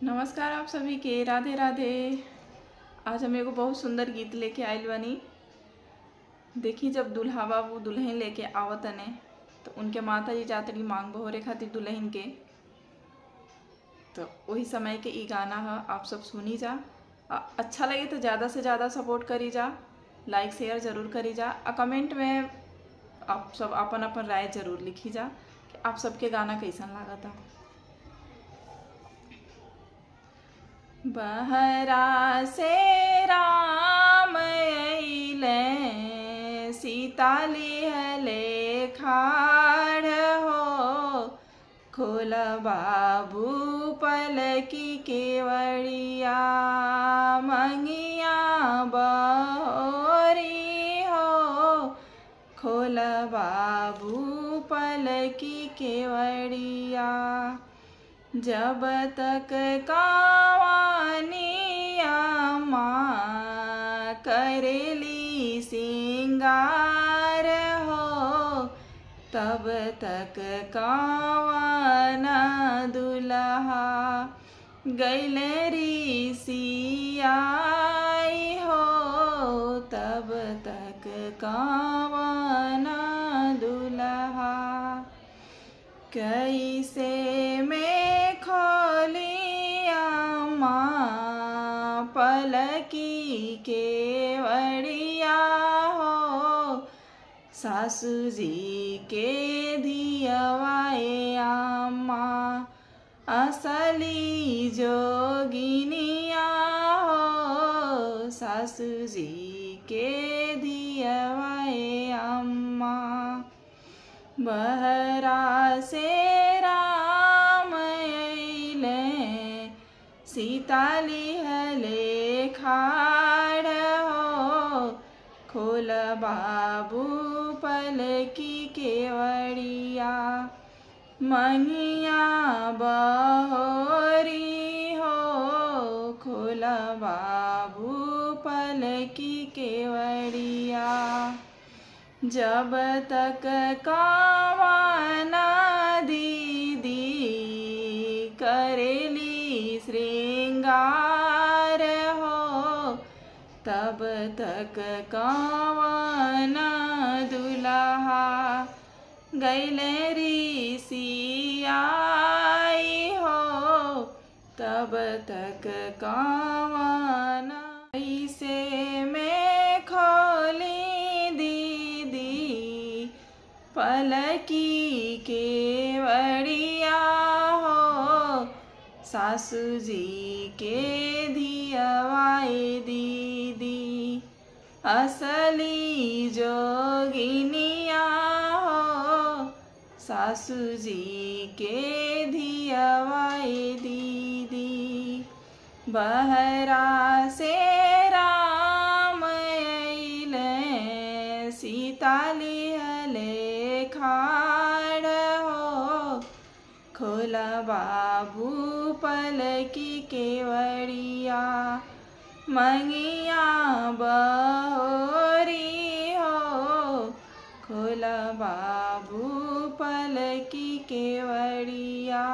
नमस्कार आप सभी के, राधे राधे। आज हम एगो बहुत सुंदर गीत लेके आइल बानी। देखी, जब दुल्हा बाबू दुल्हन लेके आवतने तो उनके माता जी जातरी मांग बहोरे खातिर दुल्हन के। तो वही समय के ई गाना है, आप सब सुनी जा। अच्छा लगे तो ज़्यादा से ज़्यादा सपोर्ट करी जा, लाइक शेयर ज़रूर करी जा। कमेंट में आप सब अपन अपन राय ज़रूर लिखी जा कि आप सबके गाना कैसन लागता। बहरा से राम अइले, सीता लिहले खाड़ हो। खोल बाबू पलकी केवड़िया, मंगिया बहोरी हो। खोल बाबू पलकी केवड़िया, जब तक कावानिया माँ करेली सिंगार हो, तब तक कावाना दुल्हा गैलरी सियाई हो। तब तक कावाना दुल्हा, कैसे में खोलिया माँ पलकी केवड़िया हो। सासू जी के धियवाए अम्मा, असली जोगिनिया हो। सासू जी के धियवाए अम्मा, बहरा से राम अइले, सीता लिहले खाड़ हो। खोल बाबू पलकी केवड़िया, मंगिया बहोरी हो। खोल बाबू पलकी केवड़िया, जब तक कावाना दीदी करेली श्रृंगार हो, तब तक कावाना दुल्हा गैलरी सियाई हो। तब तक कावाना, ऐसे में खोली दीदी पलकी केवड़िया हो। सासू जी के धियवाए दीदी, असली जोगिनिया हो। सासू जी के धियवाए दीदी, बहरा से राम अइले, सीता लिहले खाड़ हो। खोल बाबू पलकी केवड़िया, मंगिया बहोरी हो। खोल बाबू पलकी केवड़िया।